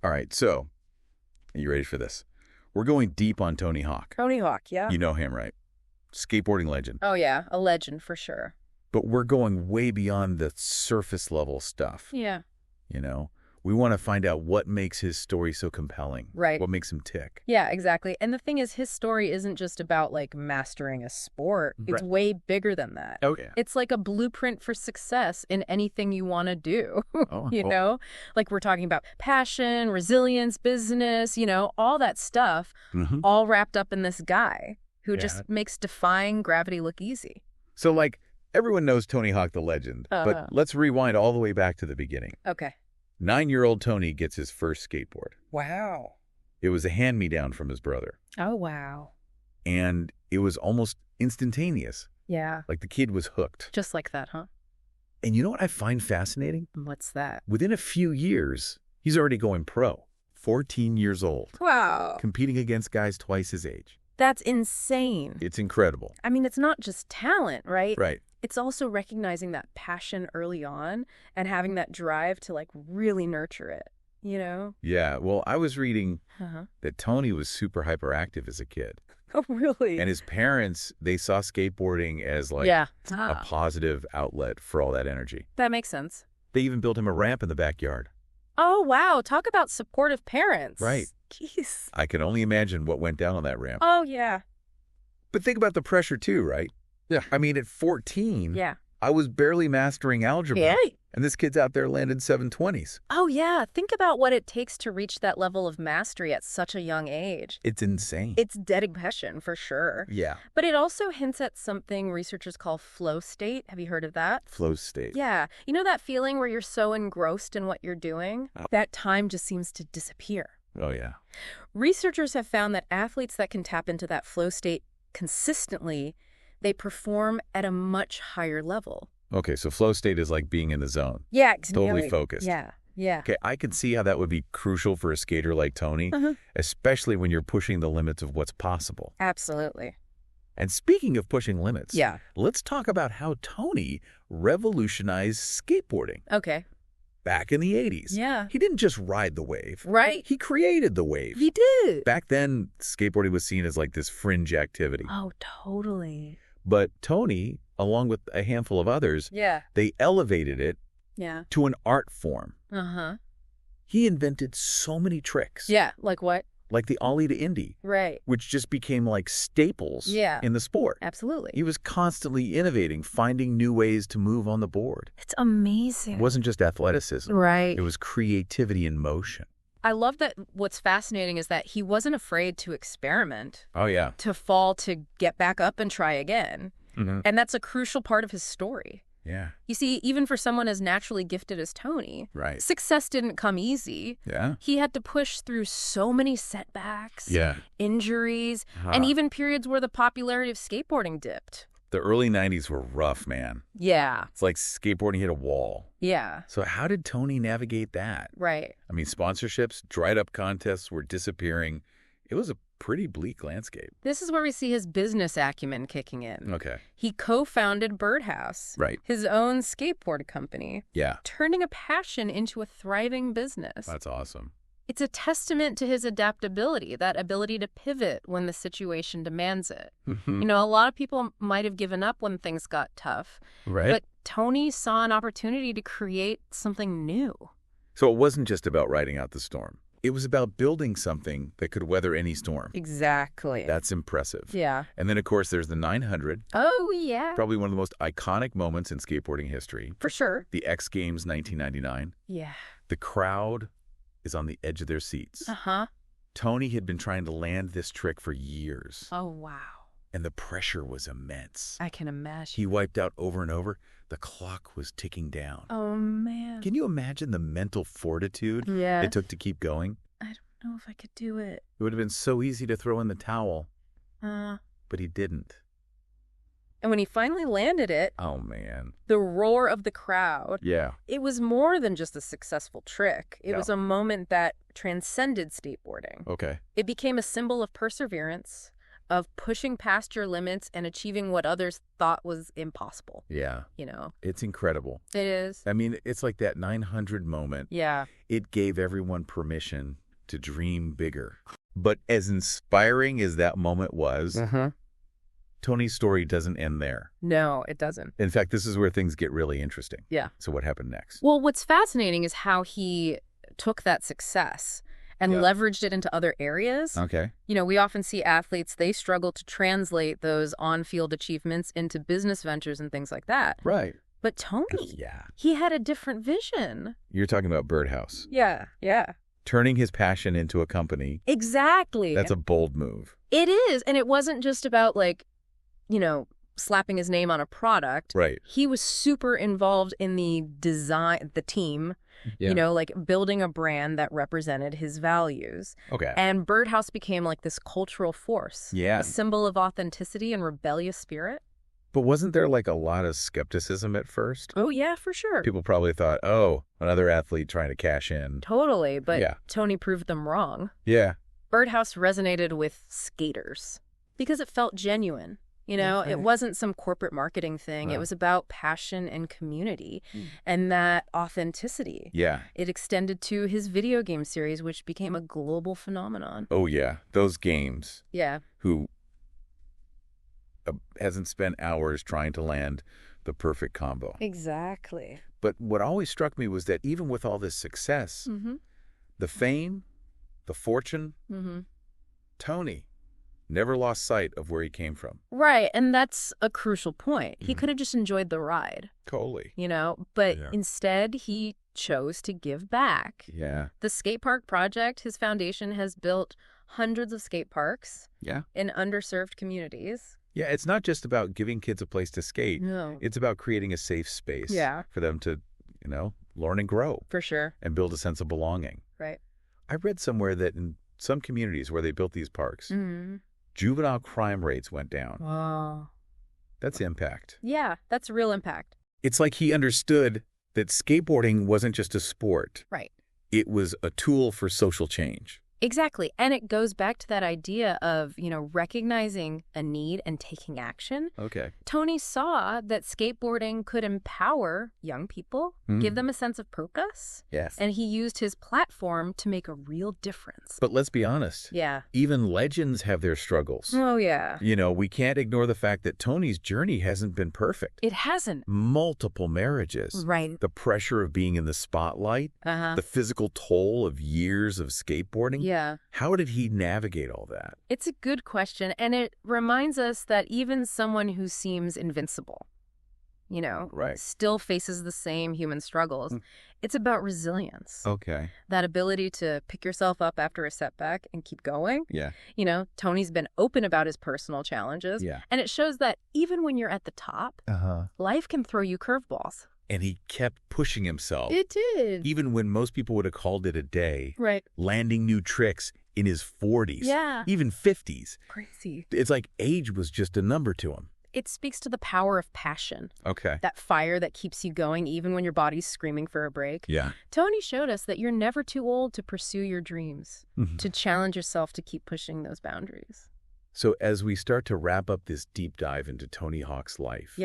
All right, so are you ready for this? We're going deep on Tony Hawk. Tony Hawk, yeah. You know him, right? Skateboarding legend. Oh, yeah, a legend for sure. But we're going way beyond the surface level stuff. Yeah. You know, we want to find out what makes his story so compelling. Right. What makes him tick. Yeah, exactly. And the thing is, his story isn't just about, like, mastering a sport. It's Right. way bigger than that. Oh, yeah. It's like a blueprint for success in anything you want to do, Oh, you know? Like, we're talking about passion, resilience, business, you know, all that stuff, all wrapped up in this guy who just makes defying gravity look easy. So, like, everyone knows Tony Hawk the legend, but let's rewind all the way back to the beginning. Okay. 9-year-old Tony gets his first skateboard. Wow. It was a hand-me-down from his brother. Oh, wow. And it was almost instantaneous. Yeah. Like the kid was hooked. Just like that, huh? And you know what I find fascinating? What's that? Within a few years, he's already going pro. 14 years old. Wow. Competing against guys twice his age. That's insane. It's incredible. I mean, it's not just talent, right? Right. It's also recognizing that passion early on and having that drive to, like, really nurture it, you know? Yeah, well, I was reading that Tony was super hyperactive as a kid. Oh, really? And his parents, they saw skateboarding as, like, a positive outlet for all that energy. That makes sense. They even built him a ramp in the backyard. Oh, wow. Talk about supportive parents. Right. Jeez. I can only imagine what went down on that ramp. Oh, yeah. But think about the pressure, too, right? Yeah. I mean, at 14, I was barely mastering algebra. Yeah. And this kid's out there landing 720s. Oh, yeah. Think about what it takes to reach that level of mastery at such a young age. It's insane. It's dedication, for sure. Yeah. But it also hints at something researchers call flow state. Have you heard of that? Flow state. Yeah. You know that feeling where you're so engrossed in what you're doing? Oh. That time just seems to disappear. Oh, yeah. Researchers have found that athletes that can tap into that flow state consistently, they perform at a much higher level. Okay, so flow state is like being in the zone. Yeah, Totally focused. Yeah, yeah. Okay, I can see how that would be crucial for a skater like Tony, especially when you're pushing the limits of what's possible. Absolutely. And speaking of pushing limits, Yeah. let's talk about how Tony revolutionized skateboarding. Okay. Back in the 80s. Yeah. He didn't just ride the wave. Right. He created the wave. He did. Back then, skateboarding was seen as like this fringe activity. Oh, totally. But Tony, along with a handful of others, they elevated it to an art form. He invented so many tricks. Yeah, like what? Like the ollie to Indy. Right. Which just became like staples in the sport. Absolutely. He was constantly innovating, finding new ways to move on the board. It's amazing. It wasn't just athleticism. Right. It was creativity in motion. I love that what's fascinating is that he wasn't afraid to experiment. Oh, yeah. To fall, to get back up and try again. Mm-hmm. And that's a crucial part of his story. Yeah. You see, even for someone as naturally gifted as Tony, Right. success didn't come easy. Yeah. He had to push through so many setbacks, Yeah. injuries, and even periods where the popularity of skateboarding dipped. The early 90s were rough, man. Yeah. It's like skateboarding hit a wall. Yeah. So how did Tony navigate that? Right. I mean, sponsorships, dried up contests were disappearing. It was a pretty bleak landscape. This is where we see his business acumen kicking in. Okay. He co-founded Birdhouse, Right. his own skateboard company, Yeah. turning a passion into a thriving business. That's awesome. It's a testament to his adaptability, that ability to pivot when the situation demands it. You know, a lot of people might have given up when things got tough. Right. But Tony saw an opportunity to create something new. So it wasn't just about riding out the storm. It was about building something that could weather any storm. Exactly. That's impressive. Yeah. And then, of course, there's the 900. Oh, yeah. Probably one of the most iconic moments in skateboarding history. For sure. The X Games 1999. Yeah. The crowd is on the edge of their seats. Uh-huh. Tony had been trying to land this trick for years. Oh, wow. And the pressure was immense. I can imagine. He wiped out over and over. The clock was ticking down. Oh, man. Can you imagine the mental fortitude it took to keep going? I don't know if I could do it. It would have been so easy to throw in the towel. But he didn't. And when he finally landed it, Oh, man. the roar of the crowd, Yeah. it was more than just a successful trick. It Yeah. was a moment that transcended skateboarding. Okay. It became a symbol of perseverance, of pushing past your limits and achieving what others thought was impossible. Yeah. You know? It's incredible. It is. I mean, it's like that 900 moment. Yeah. It gave everyone permission to dream bigger. But as inspiring as that moment was, Tony's story doesn't end there. No, it doesn't. In fact, this is where things get really interesting. Yeah. So what happened next? Well, what's fascinating is how he took that success and leveraged it into other areas. Okay. You know, we often see athletes, they struggle to translate those on-field achievements into business ventures and things like that. Right. But Tony, he had a different vision. You're talking about Birdhouse. Yeah. Turning his passion into a company. Exactly. That's a bold move. It is. And it wasn't just about, like, you know, slapping his name on a product. Right. He was super involved in the design, the team, you know, like building a brand that represented his values. Okay. And Birdhouse became like this cultural force. Yeah. A symbol of authenticity and rebellious spirit. But wasn't there like a lot of skepticism at first? Oh, yeah, for sure. People probably thought, oh, another athlete trying to cash in. Totally. But Tony proved them wrong. Yeah. Birdhouse resonated with skaters because it felt genuine. You know, it wasn't some corporate marketing thing. It was about passion and community and that authenticity. Yeah. It extended to his video game series, which became a global phenomenon. Oh, yeah. Those games. Yeah. Who hasn't spent hours trying to land the perfect combo. Exactly. But what always struck me was that even with all this success, the fame, the fortune, Tony never lost sight of where he came from. Right, and that's a crucial point. He could have just enjoyed the ride. Totally. You know, but instead he chose to give back. Yeah. The skate park project, his foundation has built hundreds of skate parks in underserved communities. Yeah, it's not just about giving kids a place to skate. No. It's about creating a safe space for them to, you know, learn and grow. For sure. And build a sense of belonging. Right. I read somewhere that in some communities where they built these parks, juvenile crime rates went down. Wow. That's impact. Yeah, that's real impact. It's like he understood that skateboarding wasn't just a sport. Right. It was a tool for social change. Exactly. And it goes back to that idea of, you know, recognizing a need and taking action. Okay. Tony saw that skateboarding could empower young people, give them a sense of purpose. Yes. And he used his platform to make a real difference. But let's be honest. Yeah. Even legends have their struggles. Oh, yeah. You know, we can't ignore the fact that Tony's journey hasn't been perfect. It hasn't. Multiple marriages. Right. The pressure of being in the spotlight. The physical toll of years of skateboarding. Yeah. How did he navigate all that? It's a good question, and it reminds us that even someone who seems invincible, you know, still faces the same human struggles. It's about resilience. Okay. That ability to pick yourself up after a setback and keep going. Yeah. You know, Tony's been open about his personal challenges. Yeah. And it shows that even when you're at the top, life can throw you curveballs. And he kept pushing himself. It did. Even when most people would have called it a day. Right. Landing new tricks in his 40s. Yeah. Even 50s. Crazy. It's like age was just a number to him. It speaks to the power of passion. Okay. That fire that keeps you going even when your body's screaming for a break. Yeah. Tony showed us that you're never too old to pursue your dreams, to challenge yourself to keep pushing those boundaries. So as we start to wrap up this deep dive into Tony Hawk's life,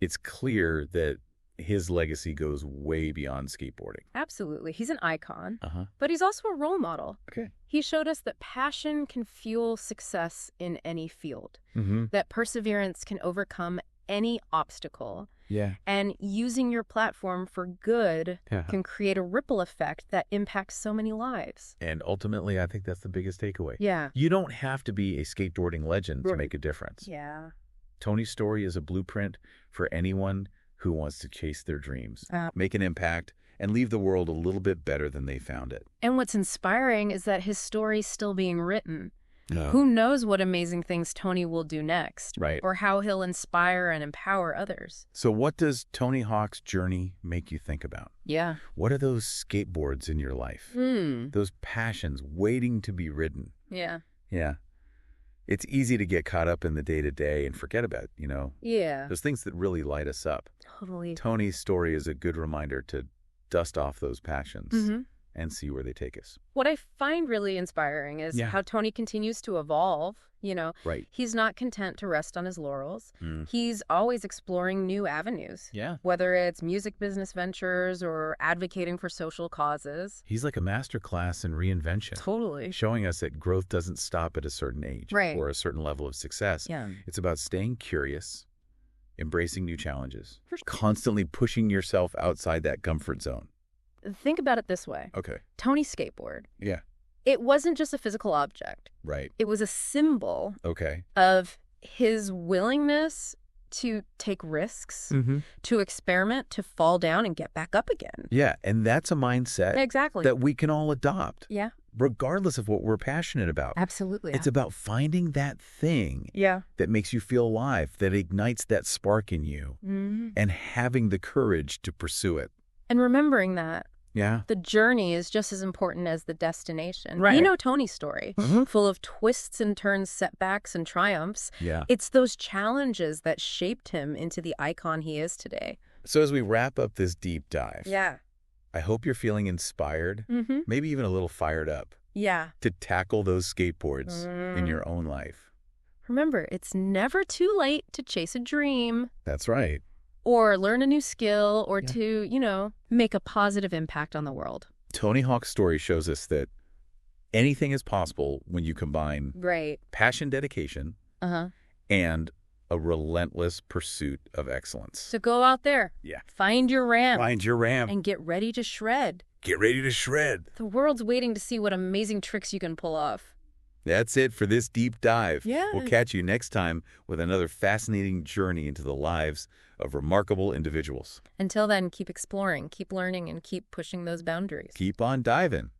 it's clear that his legacy goes way beyond skateboarding. Absolutely. He's an icon, but he's also a role model. Okay. He showed us that passion can fuel success in any field, that perseverance can overcome any obstacle. Yeah. And using your platform for good can create a ripple effect that impacts so many lives. And ultimately, I think that's the biggest takeaway. Yeah. You don't have to be a skateboarding legend to make a difference. Yeah. Tony's story is a blueprint for anyone who wants to chase their dreams, make an impact, and leave the world a little bit better than they found it. And what's inspiring is that his story's still being written. Who knows what amazing things Tony will do next, or how he'll inspire and empower others. So what does Tony Hawk's journey make you think about? Yeah. What are those skateboards in your life? Those passions waiting to be ridden? Yeah. Yeah. It's easy to get caught up in the day-to-day and forget about, you know, those things that really light us up. Totally. Tony's story is a good reminder to dust off those passions and see where they take us. What I find really inspiring is how Tony continues to evolve. Right. He's not content to rest on his laurels. He's always exploring new avenues. Yeah. Whether it's music business ventures or advocating for social causes. He's like a master class in reinvention. Totally. Showing us that growth doesn't stop at a certain age or a certain level of success. Yeah. It's about staying curious, embracing new challenges, constantly pushing yourself outside that comfort zone. Think about it this way. Okay. Tony's skateboard. Yeah. It wasn't just a physical object. Right. It was a symbol Okay. of his willingness to take risks, to experiment, to fall down and get back up again. Yeah, and that's a mindset Exactly. that we can all adopt. Yeah. Regardless of what we're passionate about. Absolutely. It's about finding that thing that makes you feel alive, that ignites that spark in you, and having the courage to pursue it. And remembering that. Yeah. The journey is just as important as the destination. Right. You know Tony's story, full of twists and turns, setbacks and triumphs. Yeah. It's those challenges that shaped him into the icon he is today. So as we wrap up this deep dive, Yeah. I hope you're feeling inspired, maybe even a little fired up, to tackle those skateboards in your own life. Remember, it's never too late to chase a dream. That's right. Or learn a new skill, or to, make a positive impact on the world. Tony Hawk's story shows us that anything is possible when you combine passion, dedication, and a relentless pursuit of excellence. So go out there. Yeah. Find your ramp. Find your ramp. And get ready to shred. Get ready to shred. The world's waiting to see what amazing tricks you can pull off. That's it for this deep dive. Yeah. We'll catch you next time with another fascinating journey into the lives of remarkable individuals. Until then, keep exploring, keep learning, and keep pushing those boundaries. Keep on diving.